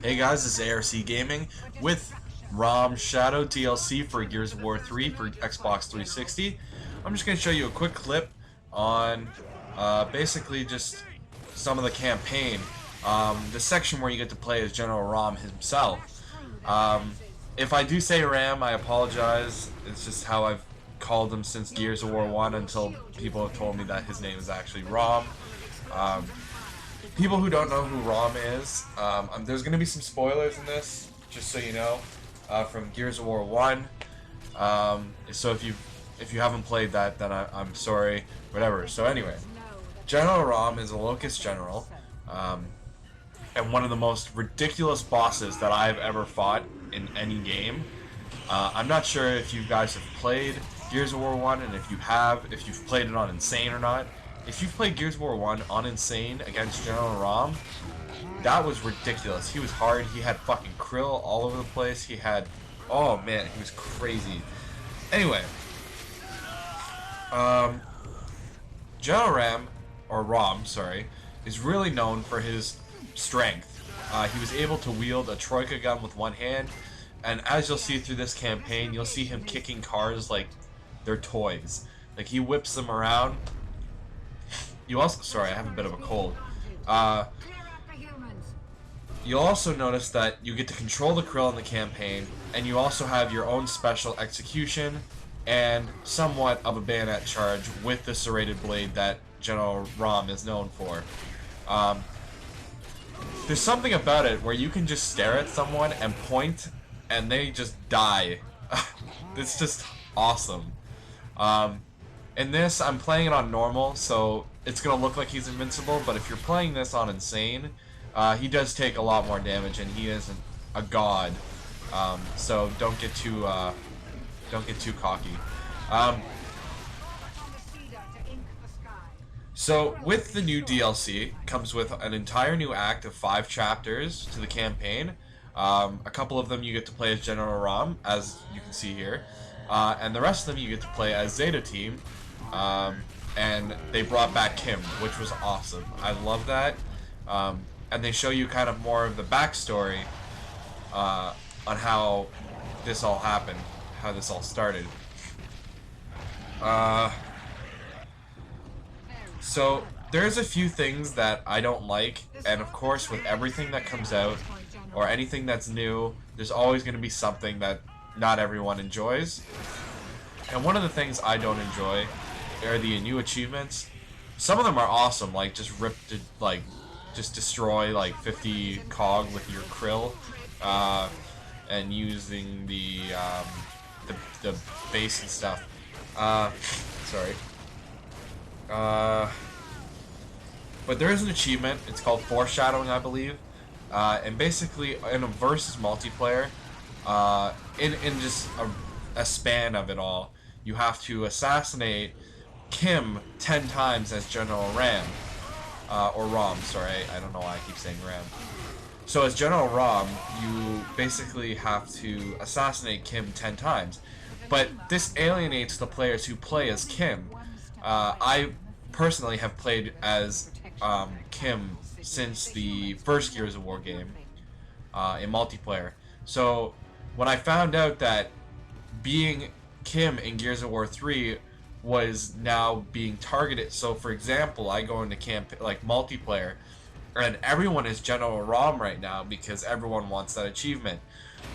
Hey guys, this is ARCgaming with Raam Shadow DLC for Gears of War 3 for Xbox 360. I'm just going to show you a quick clip on basically just some of the campaign. The section where you get to play as General Raam himself. If I do say Ram, I apologize. It's just how I've called him since Gears of War 1 until people have told me that his name is actually Raam. People who don't know who Raam is, there's going to be some spoilers in this, just so you know, from Gears of War 1. So if you haven't played that, then I'm sorry, whatever. So anyway, General Raam is a Locust General, and one of the most ridiculous bosses that I've ever fought in any game. I'm not sure if you guys have played Gears of War 1, and if you've played it on Insane or not. If you've played Gears of War 1 on Insane against General Raam, that was ridiculous. He was hard. He had fucking krill all over the place. He had... Oh, man, he was crazy. Anyway. General Raam, or Raam, sorry, is really known for his strength. He was able to wield a Troika gun with one hand, and as you'll see through this campaign, you'll see him kicking cars like they're toys. Like, he whips them around. You also, sorry, I have a bit of a cold. You'll also notice that you get to control the krill in the campaign, and you also have your own special execution and somewhat of a bayonet charge with the serrated blade that General Raam is known for. There's something about it where you can just stare at someone and point, and they just die. It's just awesome. In this, I'm playing it on normal, so it's going to look like he's invincible, but if you're playing this on Insane, he does take a lot more damage, and he isn't a god. So don't get too cocky. So with the new DLC comes with an entire new act of 5 chapters to the campaign. A couple of them you get to play as General Raam, as you can see here, and the rest of them you get to play as Zeta Team. And they brought back Kim, which was awesome. I love that. And they show you kind of more of the backstory on how this all happened, how this all started. So there's a few things that I don't like, and of course with everything that comes out or anything that's new, there's always going to be something that not everyone enjoys. And one of the things I don't enjoy are the new achievements. Some of them are awesome, like just just destroy like 50 cog with your krill, and using the base and stuff. Sorry. But there is an achievement. It's called foreshadowing, I believe, and basically in a versus multiplayer, in just a span of it all, you have to assassinate Kim 10 times as General Ram, or Raam, sorry, I don't know why I keep saying Ram. So as General Raam, you basically have to assassinate Kim 10 times, but this alienates the players who play as Kim. I personally have played as Kim since the first Gears of War game, in multiplayer. So when I found out that being Kim in Gears of War 3 was now being targeted. So for example, I go into multiplayer, and everyone is General Raam right now because everyone wants that achievement.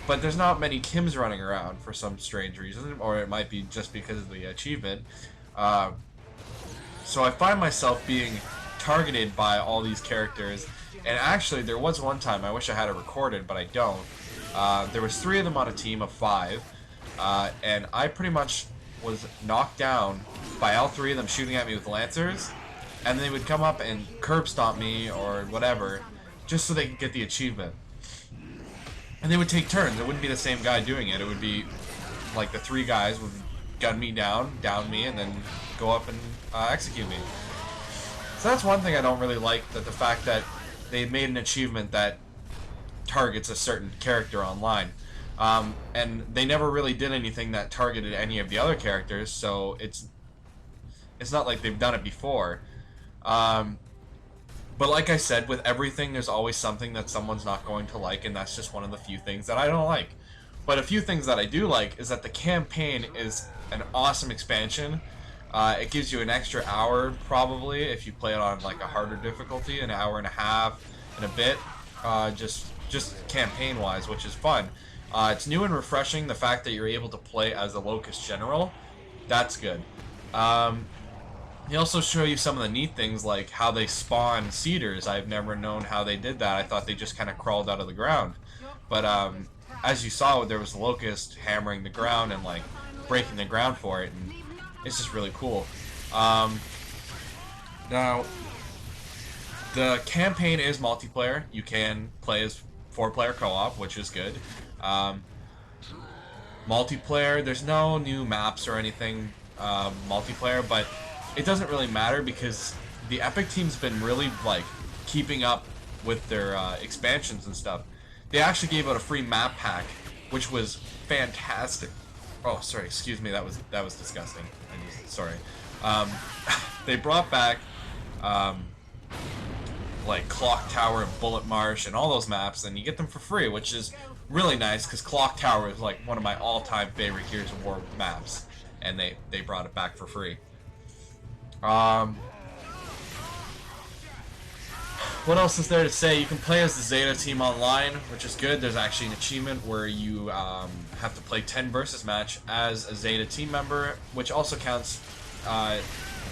But there's not many Kims running around for some strange reason, or it might be just because of the achievement. So I find myself being targeted by all these characters, and actually there was one time, I wish I had it recorded, but I don't. There was 3 of them on a team of 5, and I pretty much was knocked down by all 3 of them shooting at me with lancers, and they would come up and curb stomp me or whatever just so they could get the achievement. And they would take turns. It wouldn't be the same guy doing it. It would be like the 3 guys would gun me down me, and then go up and execute me. So that's one thing I don't really like, that the fact that they made an achievement that targets a certain character online. And they never really did anything that targeted any of the other characters, so it's not like they've done it before. But like I said, with everything, there's always something that someone's not going to like, and that's just one of the few things that I don't like. But a few things that I do like is that the campaign is an awesome expansion. It gives you an extra hour, probably, if you play it on like a harder difficulty, an hour and a half and a bit, just campaign-wise, which is fun. It's new and refreshing. The fact that you're able to play as a Locust General, that's good. He also show you some of the neat things like how they spawn cedars. I've never known how they did that. I thought they just kind of crawled out of the ground. But as you saw, there was the Locust hammering the ground and like breaking the ground for it, and it's just really cool. Now, the campaign is multiplayer. You can play as 4-player co-op, which is good. Multiplayer, there's no new maps or anything multiplayer, but it doesn't really matter because the Epic team's been really like keeping up with their expansions and stuff. They actually gave out a free map pack, which was fantastic. Oh, sorry, excuse me, that was disgusting. Sorry. They brought back like Clock Tower and Bullet Marsh and all those maps, and you get them for free, which is really nice because Clock Tower is like one of my all-time favorite Gears of War maps, and they brought it back for free. What else is there to say? You can play as the Zeta team online, which is good. There's actually an achievement where you have to play 10 versus match as a Zeta team member, which also counts,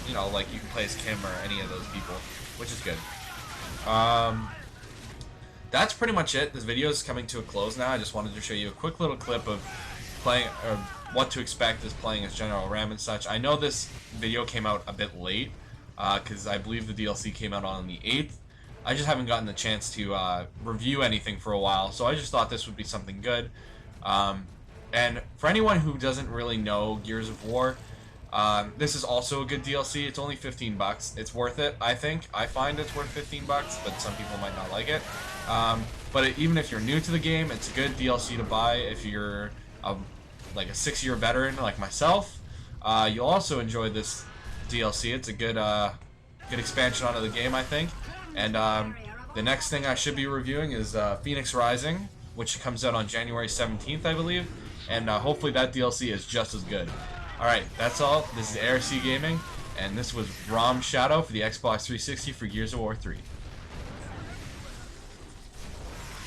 you know, like you can play as Kim or any of those people, which is good. That's pretty much it. This video is coming to a close now. I just wanted to show you a quick little clip of playing, or what to expect as playing as General Raam and such. I know this video came out a bit late, because I believe the DLC came out on the 8th. I just haven't gotten the chance to review anything for a while, so I just thought this would be something good. And for anyone who doesn't really know Gears of War, this is also a good DLC. It's only 15 bucks. It's worth it, I think. I find it's worth 15 bucks, but some people might not like it. But even if you're new to the game, it's a good DLC to buy. If you're like a 6-year veteran like myself, you'll also enjoy this DLC. It's a good expansion onto the game, I think. And the next thing I should be reviewing is Phoenix Rising, which comes out on January 17th, I believe. And hopefully that DLC is just as good. Alright, that's all. This is ARCgaming, and this was Raam Shadow for the Xbox 360 for Gears of War 3.